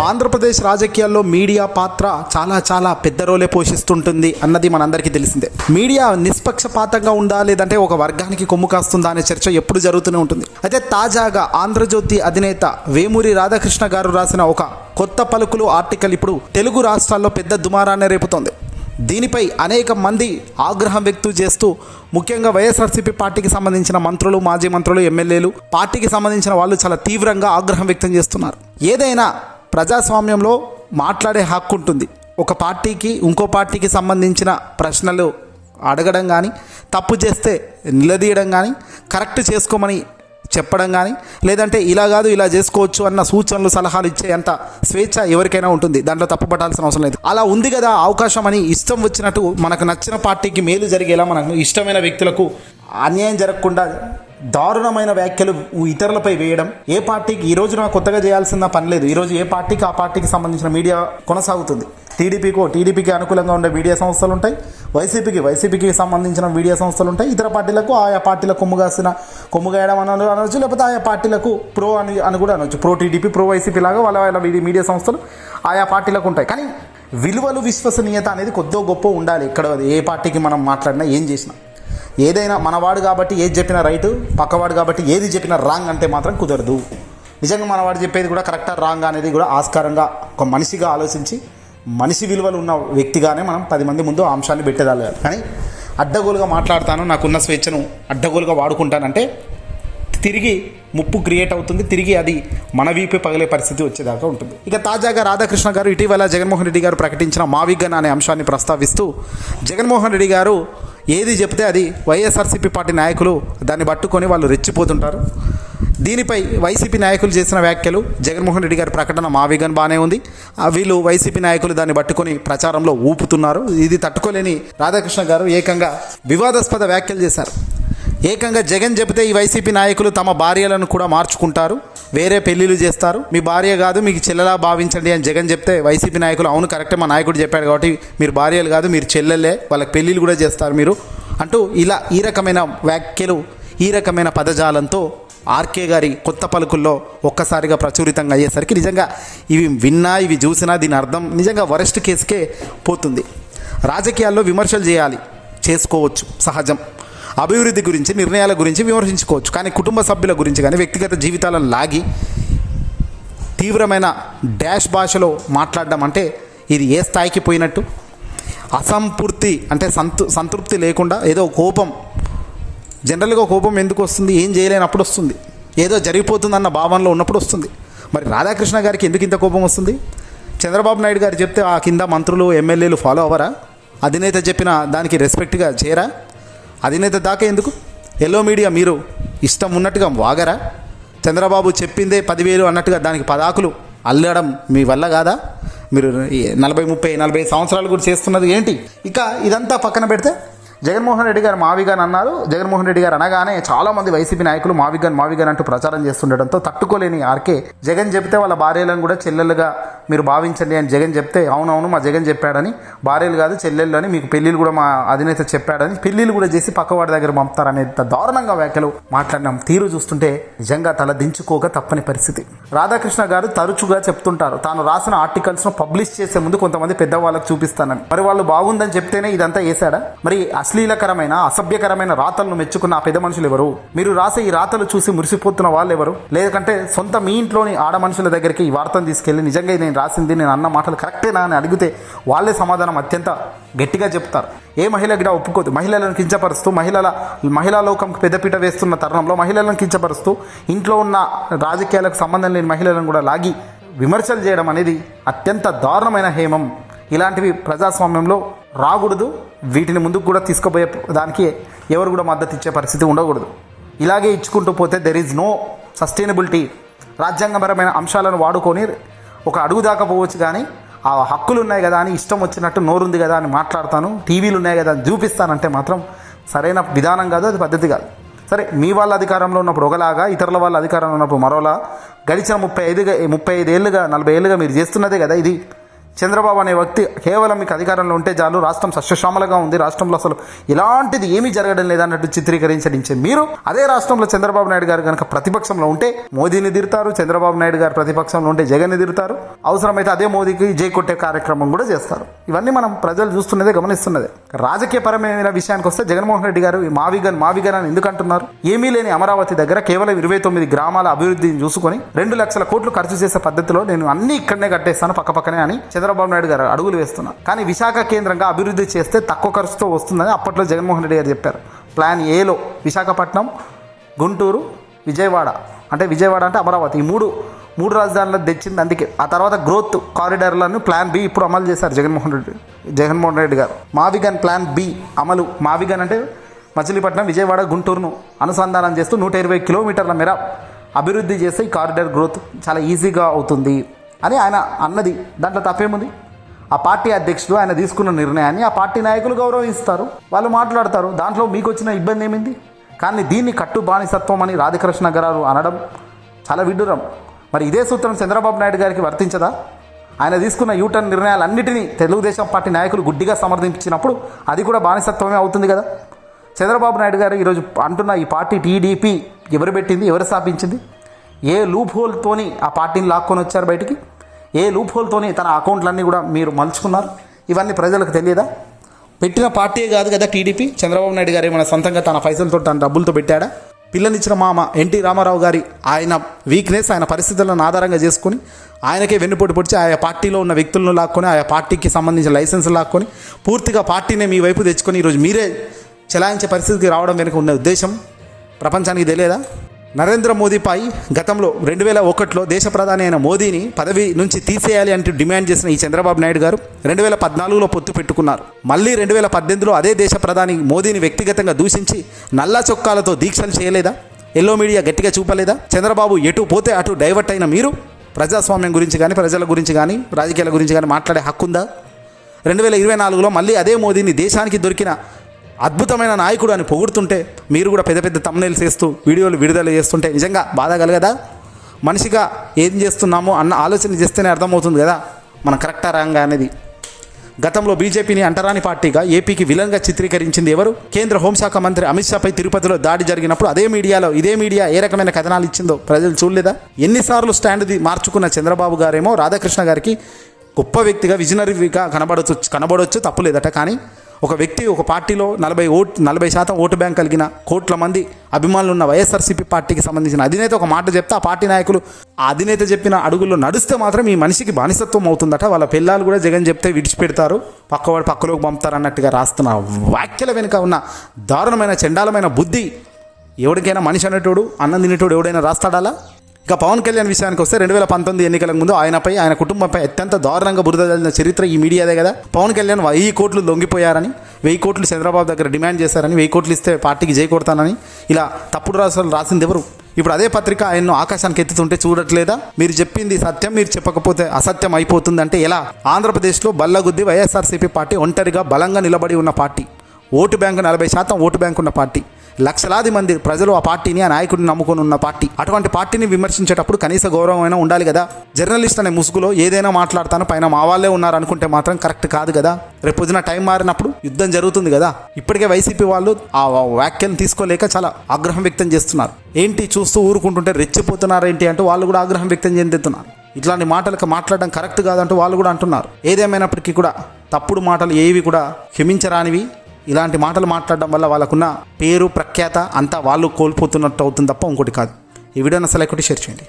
ఆంధ్రప్రదేశ్ రాజకీయాల్లో మీడియా పాత్ర చాలా పెద్ద రోలే పోషిస్తుంటుంది అన్నది మనందరికీ తెలిసిందే. మీడియా నిష్పక్షపాతంగా ఉందా లేదంటే ఒక వర్గానికి కొమ్ము కాస్తుందా అనే చర్చ ఎప్పుడు జరుగుతూనే ఉంటుంది. అయితే తాజాగా ఆంధ్రజ్యోతి అధినేత వేమూరి రాధాకృష్ణ గారు రాసిన ఒక కొత్త పలుకులు ఆర్టికల్ ఇప్పుడు తెలుగు రాష్ట్రాల్లో పెద్ద దుమారాన్ని రేపుతోంది. దీనిపై అనేక మంది ఆగ్రహం వ్యక్తం చేస్తూ ముఖ్యంగా వైఎస్ఆర్సీపీ పార్టీకి సంబంధించిన మంత్రులు, మాజీ మంత్రులు, ఎమ్మెల్యేలు, పార్టీకి సంబంధించిన వాళ్ళు చాలా తీవ్రంగా ఆగ్రహం వ్యక్తం చేస్తున్నారు. ఏదైనా ప్రజాస్వామ్యంలో మాట్లాడే హక్కు ఉంటుంది. ఒక పార్టీకి ఇంకో పార్టీకి సంబంధించిన ప్రశ్నలు అడగడం కానీ, తప్పు చేస్తే నిలదీయడం కానీ, కరెక్ట్ చేసుకోమని చెప్పడం కానీ, లేదంటే ఇలా కాదు ఇలా చేసుకోవచ్చు అన్న సూచనలు, సలహాలు ఇచ్చే అంత స్వేచ్ఛ ఎవరికైనా ఉంటుంది. దాంట్లో తప్పుపట్టాల్సిన అవసరం లేదు. అలా ఉంది కదా అవకాశం అని ఇష్టం వచ్చినట్టు మనకు నచ్చిన పార్టీకి మేలు జరిగేలా, మనకు ఇష్టమైన వ్యక్తులకు అన్యాయం జరగకుండా దారుణమైన వ్యాఖ్యలు ఇతరులపై వేయడం ఏ పార్టీకి ఈ రోజున కొత్తగా చేయాల్సిన పని లేదు. ఈరోజు ఏ పార్టీకి ఆ పార్టీకి సంబంధించిన మీడియా కొనసాగుతుంది. టీడీపీకి అనుకూలంగా ఉండే మీడియా సంస్థలు ఉంటాయి, వైసీపీకి సంబంధించిన మీడియా సంస్థలు ఉంటాయి, ఇతర పార్టీలకు ఆయా పార్టీలకు కొమ్ముగాయడం అనొచ్చు, లేకపోతే ఆయా పార్టీలకు ప్రో అని కూడా అనొచ్చు. ప్రో టీడీపీ, ప్రో వైసీపీ లాగా వాళ్ళ మీడియా సంస్థలు ఆయా పార్టీలకు ఉంటాయి. కానీ విలువలు, విశ్వసనీయత అనేది కొద్దో గొప్ప ఉండాలి. ఇక్కడ ఏ పార్టీకి మనం మాట్లాడినా, ఏం చేసినా, ఏదైనా మనవాడు కాబట్టి ఏది చెప్పినా రైటు, పక్కవాడు కాబట్టి ఏది చెప్పినా రాంగ్ అంటే మాత్రం కుదరదు. నిజంగా మనవాడు చెప్పేది కూడా కరెక్టా రాంగ్ అనేది కూడా ఆస్కారంగా ఒక మనిషిగా ఆలోచించి, మనిషి విలువలు ఉన్న వ్యక్తిగానే మనం 10 మంది ముందు ఆ అంశాన్ని పెట్టేదాలి. కానీ అడ్డగోలుగా మాట్లాడతాను, నాకున్న స్వేచ్ఛను అడ్డగోలుగా వాడుకుంటానంటే తిరిగి ముప్పు క్రియేట్ అవుతుంది. తిరిగి అది మన వీపే పగిలే పరిస్థితి వచ్చేదాకా ఉంటుంది. ఇక తాజాగా రాధాకృష్ణ గారు ఇటీవల జగన్మోహన్ రెడ్డి గారు ప్రకటించిన మావిగన్ అనే అంశాన్ని ప్రస్తావిస్తూ, జగన్మోహన్ రెడ్డి గారు ఏది చెప్తే అది వైఎస్ఆర్సీపీ పార్టీ నాయకులు దాన్ని పట్టుకొని వాళ్ళు రెచ్చిపోతుంటారు. దీనిపై వైసీపీ నాయకులు చేసిన వ్యాఖ్యలు, జగన్మోహన్ రెడ్డి గారి ప్రకటన మావిగన్ బాగానే ఉంది. వీళ్ళు వైసీపీ నాయకులు దాన్ని పట్టుకొని ప్రచారంలో ఊపుతున్నారు. ఇది తట్టుకోలేని రాధాకృష్ణ గారు ఏకంగా వివాదాస్పద వ్యాఖ్యలు చేశారు. ఏకంగా జగన్ చెబితే ఈ వైసీపీ నాయకులు తమ భార్యలను కూడా మార్చుకుంటారు, వేరే పెళ్లిళ్ళు చేస్తారు, మీ భార్య కాదు మీకు చెల్లెలా భావించండి అని జగన్ చెప్తే వైసీపీ నాయకులు అవును కరెక్టే, మా నాయకుడు చెప్పాడు కాబట్టి మీరు భార్యలు కాదు మీరు చెల్లెలే, వాళ్ళకి పెళ్లిళ్ళు కూడా చేస్తారు మీరు అంటూ ఇలా ఈ రకమైన వ్యాఖ్యలు, ఈ రకమైన పదజాలంతో ఆర్కే గారి కొత్త పలుకుల్లో ఒక్కసారిగా ప్రచురితంగా అయ్యేసరికి నిజంగా ఇవి చూసినా దీని అర్థం నిజంగా వరస్ట్ కేసుకే పోతుంది. రాజకీయాల్లో విమర్శలు చేసుకోవచ్చు, సహజం. అభివృద్ధి గురించి, నిర్ణయాల గురించి విమర్శించుకోవచ్చు. కానీ కుటుంబ సభ్యుల గురించి కానీ, వ్యక్తిగత జీవితాలను లాగి తీవ్రమైన డాష్ భాషలో మాట్లాడడం అంటే ఇది ఏ స్థాయికి పోయినట్టు? అసంపూర్తి అంటే సంతృప్తి లేకుండా ఏదో కోపం, జనరల్గా కోపం ఎందుకు వస్తుంది? ఏం చేయలేనప్పుడు వస్తుంది, ఏదో జరిగిపోతుందన్న భావనలో ఉన్నప్పుడు వస్తుంది. మరి రాధాకృష్ణ గారికి ఎందుకు ఇంత కోపం వస్తుంది? చంద్రబాబు నాయుడు గారు చెప్తే ఆ కింద మంత్రులు, ఎమ్మెల్యేలు ఫాలో అవ్వరా? అధినేత చెప్పిన దానికి రెస్పెక్ట్గా చేయరా? అధినేత దాకా ఎందుకు? ఎల్లో మీడియా మీరు ఇష్టం ఉన్నట్టుగా వాగరా? చంద్రబాబు చెప్పిందే 10,000 అన్నట్టుగా దానికి పదాకులు అల్లడం మీ వల్ల కాదా? మీరు 40 సంవత్సరాలు కూడా చేస్తున్నది ఏంటి? ఇక ఇదంతా పక్కన పెడితే జగన్మోహన్ రెడ్డి గారు మావిగన్ అన్నారు. జగన్మోహన్ రెడ్డి గారు అనగానే చాలామంది వైసీపీ నాయకులు మావిగన్ అంటూ ప్రచారం చేస్తుండటంతో తట్టుకోలేని ఆర్కే జగన్ చెప్తే వాళ్ళ భార్యలను కూడా చెల్లెలుగా మీరు భావించండి అని జగన్ చెప్తే, అవునవును మా జగన్ చెప్పాడని, భార్యలు కాదు చెల్లెళ్ళు అని, మీకు పెళ్ళిళ్ళు కూడా మా అధినేత చెప్పాడని పెళ్ళిళ్ళు కూడా చేసి పక్కవాడి దగ్గర పంపుతారనే దారుణంగా వ్యాఖ్యలు మాట్లాడిన తీరు చూస్తుంటే నిజంగా తల దించుకోక తప్పని పరిస్థితి. రాధాకృష్ణ గారు తరచుగా చెప్తుంటారు, తాను రాసిన ఆర్టికల్స్ను పబ్లిష్ చేసే ముందు కొంతమంది పెద్దవాళ్ళకు చూపిస్తానని. మరి వాళ్ళు బాగుందని చెప్తేనే ఇదంతా వేశాడా? మరి అశ్లీలకరమైన, అసభ్యకరమైన రాతలను మెచ్చుకున్న ఆ పెద్ద మనుషులు ఎవరు? మీరు రాసే ఈ రాతలు చూసి మురిసిపోతున్న వాళ్ళు ఎవరు? లేదంటే సొంత మీ ఇంట్లోని ఆడ మనుషుల దగ్గరికి ఈ వార్తను తీసుకెళ్లి నిజంగా నేను రాసింది, నేను అన్న మాటలు కరెక్టేనా అని అడిగితే వాళ్ళే సమాధానం అత్యంత గట్టిగా చెప్తారు. ఏ మహిళ కూడా ఒప్పుకోదు. మహిళలను కించపరుస్తూ, మహిళా లోకంకు పెద్దపీట వేస్తున్న తరుణంలో మహిళలను కించపరుస్తూ, ఇంట్లో ఉన్న రాజకీయాలకు సంబంధం లేని మహిళలను కూడా లాగి విమర్శలు చేయడం అనేది అత్యంత దారుణమైన హేమం. ఇలాంటివి ప్రజాస్వామ్యంలో రాకూడదు. వీటిని ముందుకు కూడా తీసుకుపోయే దానికి ఎవరు కూడా మద్దతు ఇచ్చే పరిస్థితి ఉండకూడదు. ఇలాగే ఇచ్చుకుంటూ పోతే దెర్ ఈజ్ నో సస్టైనబిలిటీ. రాజ్యాంగపరమైన అంశాలను వాడుకొని ఒక అడుగు దాకా పోవచ్చు, కానీ ఆ హక్కులు ఉన్నాయి కదా అని ఇష్టం వచ్చినట్టు నోరుంది కదా అని మాట్లాడతాను, టీవీలు ఉన్నాయి కదా అని చూపిస్తానంటే మాత్రం సరైన విధానం కాదు, అది పద్ధతి కాదు. సరే, మీ వాళ్ళ అధికారంలో ఉన్నప్పుడు ఒకలాగా, ఇతరుల వాళ్ళ అధికారంలో ఉన్నప్పుడు మరోలా, గడిచిన 35 ఏళ్ళుగా 40 ఏళ్ళుగా మీరు చేస్తున్నదే కదా ఇది. చంద్రబాబు అనే వ్యక్తి కేవలం మీకు అధికారంలో ఉంటే చాలు, రాష్ట్రం సస్యశ్యామలంగా ఉంది, రాష్ట్రంలో అసలు ఇలాంటిది ఏమీ జరగడం లేదన్నట్టు చిత్రీకరించే మీరు అదే రాష్ట్రంలో చంద్రబాబు నాయుడు గారు కనుక ప్రతిపక్షంలో ఉంటే మోదీని తిడతారు, చంద్రబాబు నాయుడు గారు ప్రతిపక్షంలో ఉంటే జగన్ని తిడతారు, అవసరమైతే అదే మోదీకి జై కొట్టే కార్యక్రమం కూడా చేస్తారు. ఇవన్నీ మనం ప్రజలు చూస్తున్నదే, గమనిస్తున్నదే. రాజకీయపరమైన విషయానికి వస్తే జగన్మోహన్ రెడ్డి గారు మావిగన్ అని ఎందుకు అంటున్నారు? ఏమీ లేని అమరావతి దగ్గర కేవలం 29 గ్రామాల అభివృద్ధిని చూసుకొని 2 లక్షల కోట్లు ఖర్చు చేసే పద్ధతిలో నేను అన్ని ఇక్కడనే కట్టేస్తాను పక్కపక్కనే అని చంద్రబాబు నాయుడు గారు అడుగులు వేస్తున్నారు. కానీ విశాఖ కేంద్రంగా అభివృద్ధి చేస్తే తక్కువ ఖర్చుతో వస్తుందని అప్పట్లో జగన్మోహన్ రెడ్డి గారు చెప్పారు. ప్లాన్ ఏలో విశాఖపట్నం, గుంటూరు, విజయవాడ అంటే అమరావతి, ఈ మూడు రాజధానులు తెచ్చింది అందుకే. ఆ తర్వాత గ్రోత్ కారిడార్లను ప్లాన్ బి ఇప్పుడు అమలు చేశారు జగన్మోహన్ రెడ్డి గారు. మావిగన్ ప్లాన్ బి అమలు. మావిగన్ అంటే మచిలీపట్నం, విజయవాడ, గుంటూరును అనుసంధానం చేస్తూ 120 కిలోమీటర్ల మేర అభివృద్ధి చేస్తే ఈ కారిడార్ గ్రోత్ చాలా ఈజీగా అవుతుంది అని ఆయన అన్నది. దాంట్లో తప్పేముంది? ఆ పార్టీ అధ్యక్షుడు ఆయన తీసుకున్న నిర్ణయాన్ని ఆ పార్టీ నాయకులు గౌరవిస్తారు, వాళ్ళు మాట్లాడతారు. దాంట్లో మీకు వచ్చిన ఇబ్బంది ఏమింది? కానీ దీన్ని కట్టు బానిసత్వం అని రాధాకృష్ణ గారు అనడం చాలా విడ్డూరం. మరి ఇదే సూత్రం చంద్రబాబు నాయుడు గారికి వర్తించదా? ఆయన తీసుకున్న యూటర్న్ నిర్ణయాలన్నిటినీ తెలుగుదేశం పార్టీ నాయకులు గుడ్డిగా సమర్థించినప్పుడు అది కూడా బానిసత్వమే అవుతుంది కదా. చంద్రబాబు నాయుడు గారు ఈరోజు అంటున్న ఈ పార్టీ టీడీపీ ఎవరు పెట్టింది, ఎవరు స్థాపించింది? ఏ లూప్ హోల్తోని ఆ పార్టీని లాక్కొని వచ్చారు బయటికి? ఏ లూప్ హోల్తోని తన అకౌంట్లన్నీ కూడా మీరు మలుచుకున్నారు? ఇవన్నీ ప్రజలకు తెలియదా? పెట్టిన పార్టీయే కాదు కదా టీడీపీ. చంద్రబాబు నాయుడు గారు ఏమైనా సొంతంగా తన పైసలతో తన డబ్బులతో పెట్టాడా? పిల్లనిచ్చిన మామ ఎన్టీ రామారావు గారి ఆయన వీక్నెస్, ఆయన పరిస్థితులను ఆధారంగా చేసుకుని ఆయనకే వెన్నుపోటు పొడిచి ఆయా పార్టీలో ఉన్న వ్యక్తులను లాక్కొని ఆయా పార్టీకి సంబంధించిన లైసెన్సులు లాక్కొని పూర్తిగా పార్టీనే మీ వైపు తెచ్చుకొని ఈరోజు మీరే చెలాయించే పరిస్థితికి రావడం వెనుక ఉన్న ఉద్దేశం ప్రపంచానికి తెలియదా? నరేంద్ర మోదీపై గతంలో 2001లో దేశ ప్రధాని అయిన మోదీని పదవి నుంచి తీసేయాలి అంటూ డిమాండ్ చేసిన ఈ చంద్రబాబు నాయుడు గారు 2014లో పొత్తు పెట్టుకున్నారు. మళ్ళీ 2018లో అదే దేశ ప్రధాని మోదీని వ్యక్తిగతంగా దూషించి నల్ల చొక్కాలతో దీక్షలు చేయలేదా? ఎల్లో మీడియా గట్టిగా చూపలేదా? చంద్రబాబు ఎటు పోతే అటు డైవర్ట్ అయిన మీరు ప్రజాస్వామ్యం గురించి కానీ, ప్రజల గురించి కానీ, రాజకీయాల గురించి కానీ మాట్లాడే హక్కుందా? 2024లో మళ్ళీ అదే మోదీని దేశానికి దొరికిన అద్భుతమైన నాయకుడు అని పొగుడుతుంటే మీరు కూడా పెద్ద పెద్ద తమ్నైల్స్ వేస్తూ వీడియోలు విడుదల చేస్తుంటే నిజంగా బాధ కలగదా? మనిషిగా ఏం చేస్తున్నామో అన్న ఆలోచన చేస్తేనే అర్థమవుతుంది కదా మనం కరెక్టా రాంగా అనేది. గతంలో బీజేపీని అంటరాని పార్టీగా ఏపీకి విలన్గా చిత్రీకరించింది ఎవరు? కేంద్ర హోంశాఖ మంత్రి అమిత్ షాపై తిరుపతిలో దాడి జరిగినప్పుడు ఇదే మీడియా ఏ రకమైన కథనాలు ఇచ్చిందో ప్రజలు చూడలేదా? ఎన్నిసార్లు స్టాండ్ మార్చుకున్న చంద్రబాబు గారేమో రాధాకృష్ణ గారికి గొప్ప వ్యక్తిగా, విజనరీగా కనబడవచ్చు, తప్పు లేదట. కానీ ఒక వ్యక్తి ఒక పార్టీలో 40% ఓటు బ్యాంక్ కలిగిన కోట్ల మంది అభిమానులు ఉన్న వైఎస్ఆర్సీపీ పార్టీకి సంబంధించిన అధినేత ఒక మాట చెప్తే ఆ పార్టీ నాయకులు ఆ అధినేత చెప్పిన అడుగుల్లో నడిస్తే మాత్రం ఈ మనిషికి బానిసత్వం అవుతుందట. వాళ్ళ పిల్లలు కూడా జగన్ చెప్తే విడిచిపెడతారు, పక్కలోకి పంపుతారు అన్నట్టుగా రాస్తున్న వ్యాఖ్యల వెనుక ఉన్న దారుణమైన చండాలమైన బుద్ధి ఎవరికైనా మనిషి అనేటోడు, అన్నం తినేటోడు ఎవడైనా రాస్తాడాలా? ఇక పవన్ కళ్యాణ్ విషయానికి వస్తే 2019 ఎన్నికలకు ముందు ఆయనపై, ఆయన కుటుంబంపై అత్యంత దారుణంగా బురద జల్లిన చరిత్ర ఈ మీడియాదే కదా. పవన్ కళ్యాణ్ 1000 కోట్లు లొంగిపోయారని, 1000 కోట్లు చంద్రబాబు దగ్గర డిమాండ్ చేశారని, 1000 కోట్లు ఇస్తే పార్టీకి జై కొడతానని ఇలా తప్పుడు రాసింది ఎవరు? ఇప్పుడు అదే పత్రిక ఆయన్ను ఆకాశానికి ఎత్తుతుంటే చూడట్లేదా? మీరు చెప్పింది సత్యం, మీరు చెప్పకపోతే అసత్యం అయిపోతుందంటే ఎలా? ఆంధ్రప్రదేశ్లో బల్లగుద్ది వైఎస్ఆర్సీపీ పార్టీ ఒంటరిగా బలంగా నిలబడి ఉన్న party, vote bank 40% vote bank ఉన్న పార్టీ, లక్షలాది మంది ప్రజలు ఆ పార్టీని, ఆ నాయకుడిని నమ్ముకొని ఉన్న పార్టీ. అటువంటి పార్టీని విమర్శించేటప్పుడు కనీస గౌరవం అయినా ఉండాలి కదా. జర్నలిస్ట్ అనే ముసుగులో ఏదైనా మాట్లాడతాను, పైన మా వాళ్ళే ఉన్నారు అనుకుంటే మాత్రం కరెక్ట్ కాదు కదా. రేపు పొద్దున టైం మారినప్పుడు యుద్ధం జరుగుతుంది కదా. ఇప్పటికే వైసీపీ వాళ్ళు ఆ వ్యాఖ్యను తీసుకోలేక చాలా ఆగ్రహం వ్యక్తం చేస్తున్నారు. ఏంటి చూస్తూ ఊరుకుంటుంటే రెచ్చిపోతున్నారు ఏంటి అంటూ వాళ్ళు కూడా ఆగ్రహం వ్యక్తం చెందుతున్నారు. ఇట్లాంటి మాటలకు మాట్లాడడం కరెక్ట్ కాదంటూ వాళ్ళు కూడా అంటున్నారు. ఏదేమైనప్పటికీ కూడా తప్పుడు మాటలు ఏవి కూడా క్షమించరానివి. ఇలాంటి మాటలు మాట్లాడడం వల్ల వాళ్ళకున్న పేరు, ప్రఖ్యాత అంతా వాళ్ళు కోల్పోతున్నట్టు అవుతుంది తప్ప ఇంకోటి కాదు. ఈ వీడియోని అసలు షేర్ చేయండి.